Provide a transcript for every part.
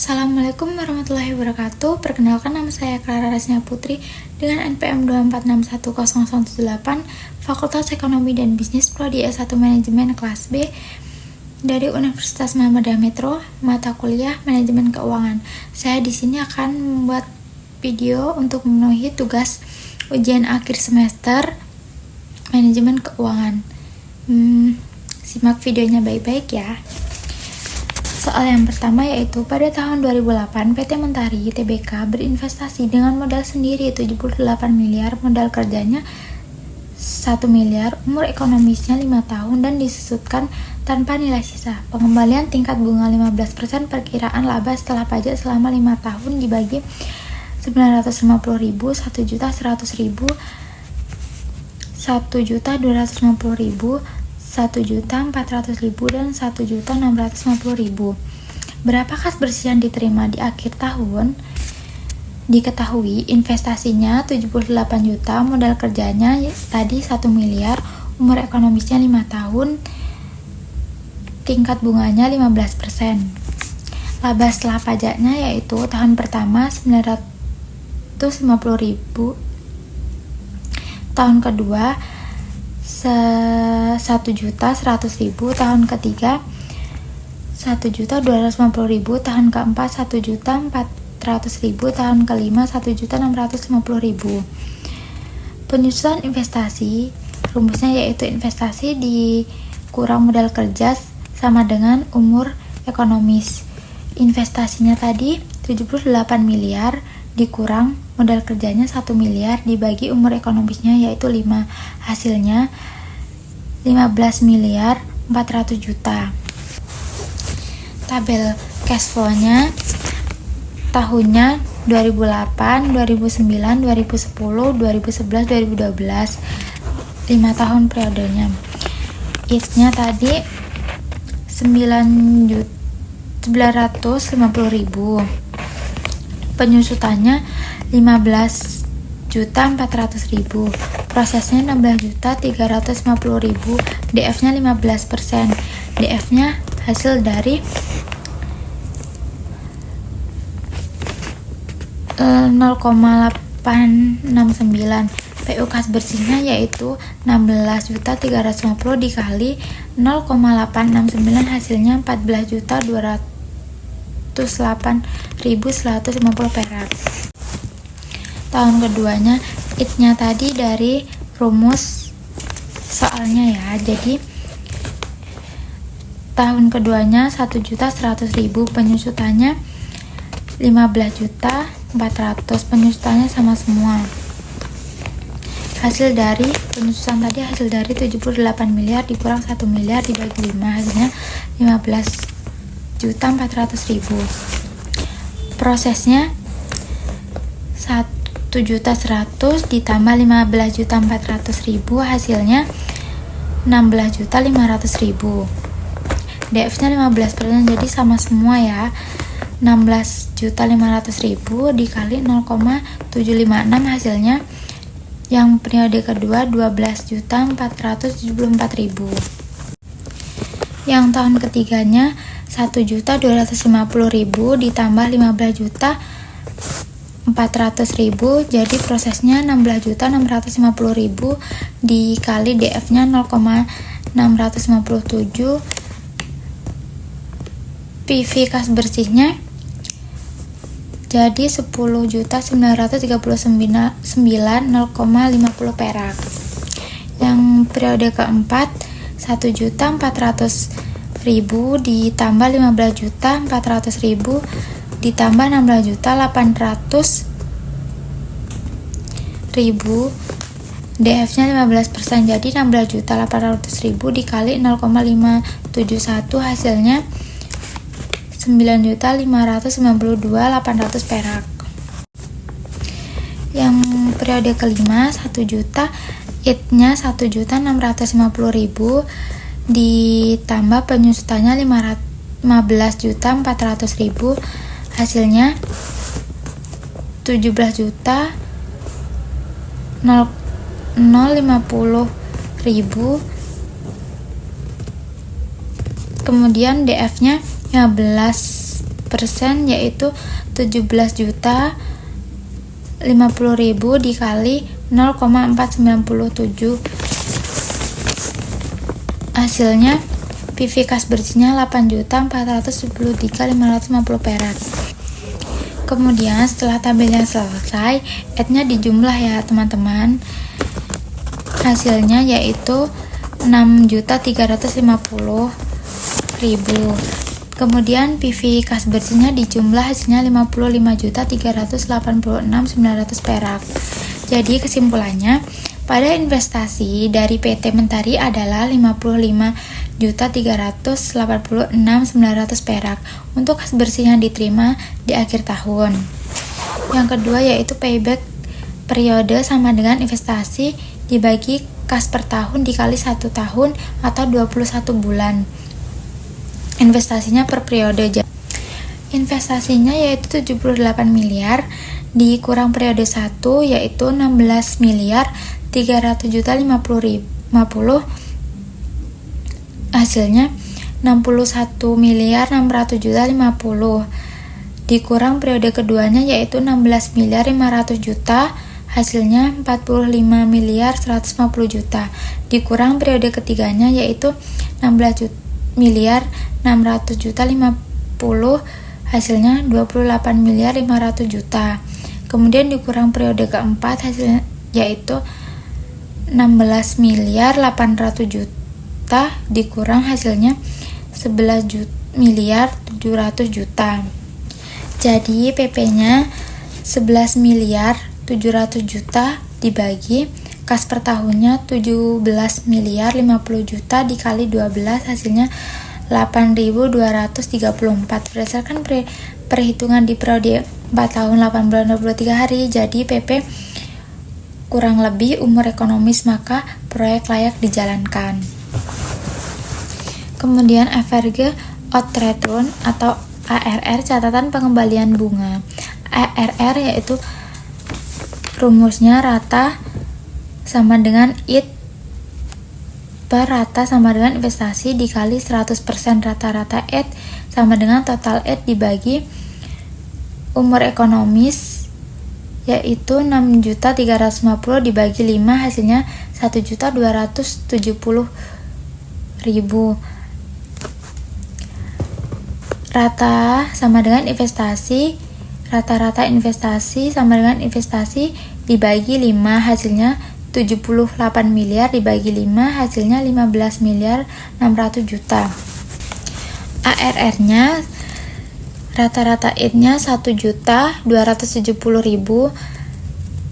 Assalamualaikum warahmatullahi wabarakatuh. Perkenalkan, nama saya Clara Rasnia Putri dengan NPM 2461018, Fakultas Ekonomi dan Bisnis Prodi S1 Manajemen kelas B dari Universitas Muhammadiyah Metro, mata kuliah Manajemen Keuangan. Saya di sini akan membuat video untuk memenuhi tugas ujian akhir semester Manajemen Keuangan. Simak videonya baik-baik ya. Soal yang pertama yaitu pada tahun 2008 PT Mentari Tbk berinvestasi dengan modal sendiri 78 miliar, modal kerjanya 1 miliar, umur ekonomisnya 5 tahun dan disusutkan tanpa nilai sisa. Pengembalian tingkat bunga 15%, perkiraan laba setelah pajak selama 5 tahun dibagi 950.000, 1.100.000, 1.250.000, 1.400.000 dan 1.650.000. Berapa kas bersih yang diterima di akhir tahun? Diketahui investasinya 78 juta, modal kerjanya tadi 1 miliar, umur ekonomisnya 5 tahun, tingkat bunganya 15%. Laba setelah pajaknya yaitu tahun pertama 950.000, tahun kedua 1.100.000, tahun ketiga 1.250.000, tahun keempat 1.400.000, tahun kelima 1.650.000. Penyusunan investasi, rumusnya yaitu investasi dikurang modal kerja sama dengan umur ekonomis. Investasinya tadi 78 miliar dikurang modal kerjanya 1 miliar dibagi umur ekonomisnya yaitu 5, hasilnya 15 miliar 400 juta. Tabel cash flow-nya tahunnya 2008, 2009, 2010, 2011, 2012, 5 tahun periodenya. Nya tadi 950.000, penyusutannya 15.400.000, prosesnya 16.350.000, DF-nya 15%, DF-nya hasil dari 0,869, PU kas bersihnya yaitu 16.350 dikali 0,869, hasilnya 14.208.150 perak. Tahun keduanya IT-nya tadi dari rumus soalnya ya. Jadi tahun keduanya 1.100.000, penyusutannya 15.400.000, penyusutannya sama semua. Hasil dari penyusutan tadi hasil dari 78 miliar dikurang 1 miliar dibagi 5, hasilnya 15.400.000. Prosesnya 1.100.000 ditambah 15.400.000, hasilnya 16.500.000. DF-nya 15%, jadi sama semua ya. 16.500.000 dikali 0,756, hasilnya yang periode kedua 12.474.000. Yang tahun ketiganya 1.250.000 ditambah 15.400.000, jadi prosesnya 16.650.000 dikali DF-nya 0,657, PV kas bersihnya jadi 10.939,050 perak. Yang periode keempat 1.400.000 ditambah 15.400.000 ditambah 16.800.000, DF-nya 15%, jadi 16.800.000 dikali 0,571, hasilnya 9.592.800 perak. Yang periode kelima 1 juta, IT-nya 1.650.000 ditambah penyusutannya 15.400.000, hasilnya 17.050.000, kemudian DF-nya 15%, 100% yaitu 17.050.000 dikali 0,497. Hasilnya PV kas bersihnya 8.473.550 perak. Kemudian setelah tabelnya selesai, add-nya dijumlah ya teman-teman. Hasilnya yaitu 6.350.000. Kemudian PV kas bersihnya dijumlah, hasilnya 55.386.900 perak. Jadi kesimpulannya, pada investasi dari PT Mentari adalah 55.386.900 perak untuk kas bersih yang diterima di akhir tahun. Yang kedua yaitu payback periode sama dengan investasi dibagi kas per tahun dikali 1 tahun atau 21 bulan. Investasinya per periode. Investasinya yaitu 78 miliar dikurang periode 1 yaitu 16.300.050.000. Hasilnya 61.600.050.000 dikurang periode keduanya yaitu 16.500.000.000. Hasilnya 45.150.000.000 dikurang periode ketiganya yaitu 16.600.050. Hasilnya 28.500.000. Kemudian dikurang periode keempat hasilnya yaitu 16.800.000.000 dikurang hasilnya 11.700.000.000. Jadi PP-nya 11.700.000.000 dibagi kas per tahunnya 17.050.000.000 dikali 12 hasilnya 8.234. Berdasarkan perhitungan di periode 4 tahun 8 bulan 23 hari, jadi PP kurang lebih umur ekonomis, maka proyek layak dijalankan. Kemudian average outreturn atau ARR, catatan pengembalian bunga. ARR yaitu rumusnya rata sama dengan IT per rata sama dengan investasi dikali 100% rata-rata IT sama dengan total IT dibagi umur ekonomis yaitu 6.350 dibagi 5 hasilnya 1.270.000. Rata sama dengan investasi, rata-rata investasi sama dengan investasi dibagi 5 hasilnya 78 miliar dibagi 5 hasilnya 15.600.000.000. ARR-nya rata-rata IT-nya 1.270.000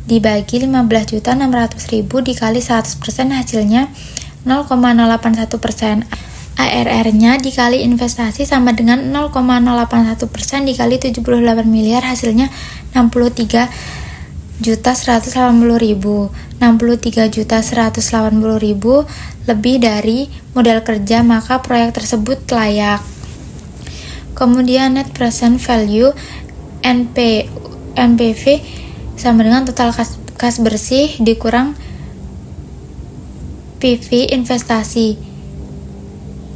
dibagi 15.600.000 dikali 100% hasilnya 0,081%. ARR-nya dikali investasi sama dengan 0,081% dikali 78 miliar hasilnya 63.180.000. 63.180.000 lebih dari modal kerja, maka proyek tersebut layak. Kemudian net present value NPV sama dengan total kas bersih dikurang PV investasi.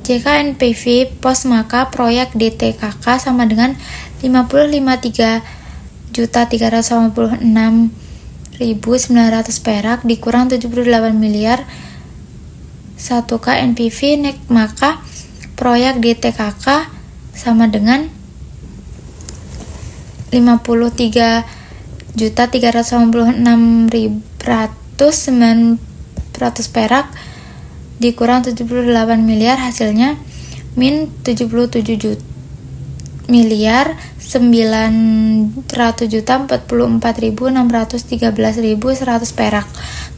Jika NPV pos, maka proyek DTKK sama dengan 55.386.900 perak dikurang 78 miliar 1K NPV nek, maka proyek DTKK sama dengan 53.386.900 perak dikurang 78 miliar hasilnya min 77.900.044.613.100 perak.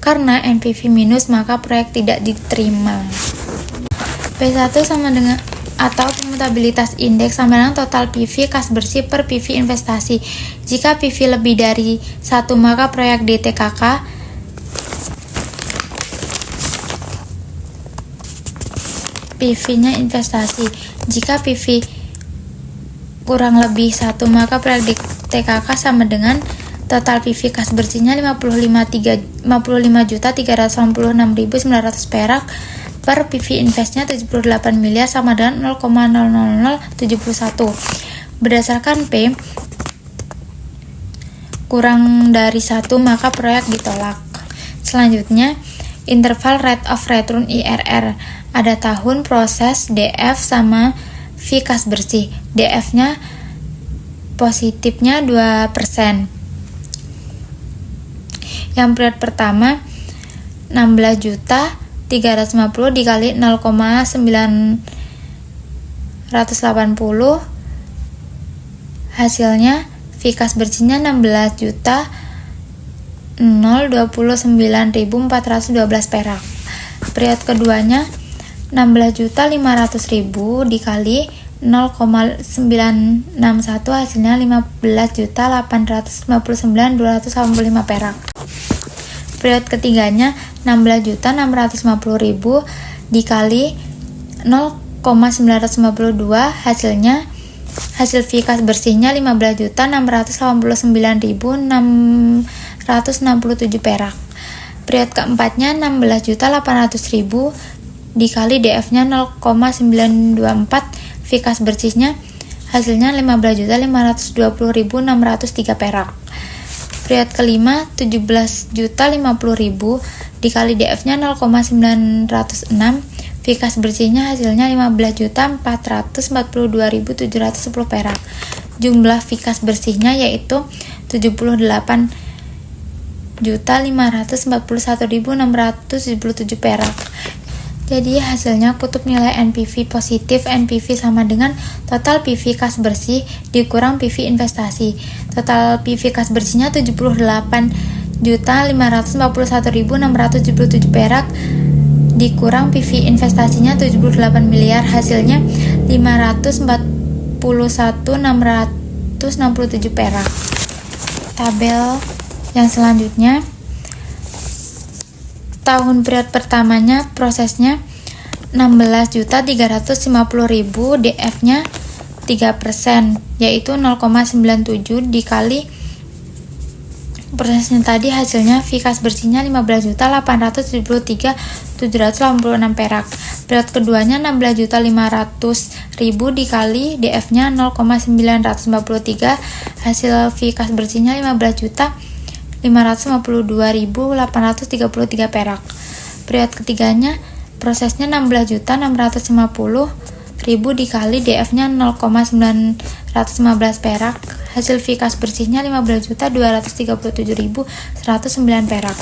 Karena NPV minus, maka proyek tidak diterima. P1 sama dengan atau pemutabilitas indeks sama dengan total PV kas bersih per PV investasi. Jika PV lebih dari 1, maka proyek DTKK PV-nya investasi. Jika PV kurang lebih 1, maka proyek DTKK sama dengan total PV kas bersihnya 55.386.900 perak per PV investnya 78 miliar sama dengan 0,00071. Berdasarkan P kurang dari 1, maka proyek ditolak. Selanjutnya, interval rate of return IRR. Ada tahun, proses, DF sama V kas bersih. DF-nya positifnya 2%. Yang periode pertama 16.350 dikali 0,980, hasilnya V kas bersihnya 16.029.412 perak. Periode keduanya 16.500.000 dikali 0,961, hasilnya 15.859.285 perak. Periode ketiganya 16.650.000 dikali 0,952, hasil V kas bersihnya 15.689.667 perak. Periode keempatnya 16.800.000 dikali DF-nya 0,924, V kas bersihnya hasilnya 15.520.603 perak. Periode kelima 17.050.000 dikali DF-nya 0,906, V kas bersihnya hasilnya 15.442.710 perak. Jumlah V kas bersihnya yaitu 78.541.677 perak. Jadi hasilnya kutub nilai NPV positif. NPV sama dengan total PV kas bersih dikurang PV investasi. Total PV kas bersihnya 78.541.677 perak dikurang PV investasinya 78 miliar, hasilnya 541.667 perak. Tabel yang selanjutnya, tahun periode pertamanya prosesnya 16.350.000, DF-nya 3%, yaitu 0,97 dikali prosesnya tadi, hasilnya V kas bersihnya 15.873.786 perak. Periode keduanya 16.500.000 dikali DF-nya 0,993, hasil V kas bersihnya 15.552.833 perak. Periode ketiganya prosesnya 16.650.000 dikali DF-nya 0,915 perak, hasil V kas bersihnya 15.237.109 perak.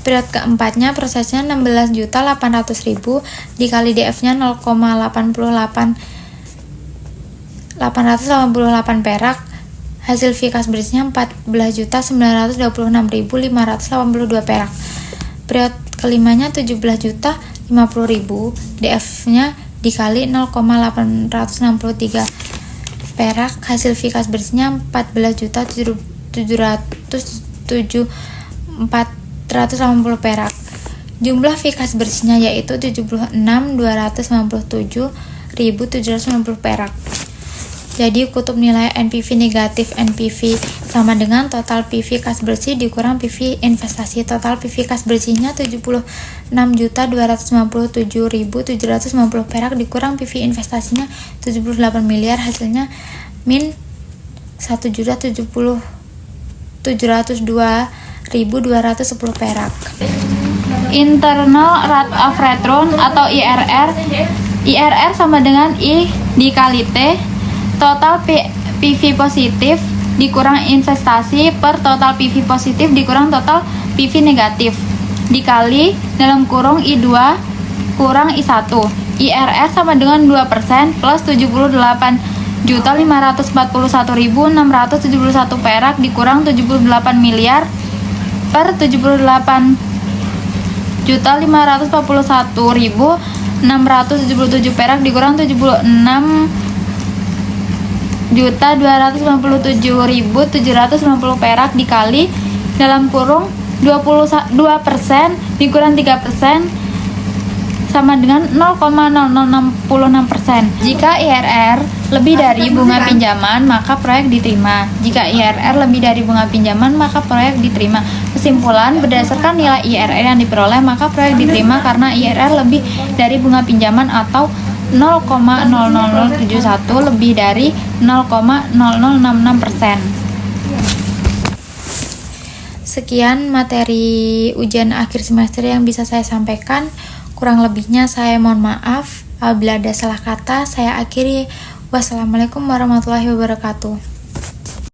Periode keempatnya prosesnya 16.800.000 dikali DF-nya 0,888 perak, hasil V kas bersihnya 14.926.582 perak. Periode kelimanya 17.050.000, DF-nya dikali 0,863 perak, hasil V kas bersihnya 14.707.480 perak. Jumlah V kas bersihnya yaitu 76.297.790 perak. Jadi kutub nilai NPV negatif. NPV sama dengan total PV kas bersih dikurang PV investasi. Total PV kas bersihnya 76.297.790 perak dikurang PV investasinya 78 miliar, hasilnya min 1.070.702.210 perak. Internal rate of return atau IRR. IRR sama dengan I dikali T, total PV positif dikurang investasi per total PV positif dikurang total PV negatif dikali dalam kurung I2 kurang I1. IRR sama dengan 2% plus 78.541.671 perak dikurang 78 miliar per 78.541.677 perak dikurang 76.297.790 perak dikali dalam kurung 22% dikurang 3% sama dengan 0,0066%. Jika IRR lebih dari bunga pinjaman, maka proyek diterima. Jika IRR lebih dari bunga pinjaman, maka proyek diterima. Kesimpulan, berdasarkan nilai IRR yang diperoleh, maka proyek diterima karena IRR lebih dari bunga pinjaman atau 0,00071 lebih dari 0,0066%. Sekian materi ujian akhir semester yang bisa saya sampaikan. Kurang lebihnya saya mohon maaf. Apabila ada salah kata, saya akhiri. Wassalamualaikum warahmatullahi wabarakatuh.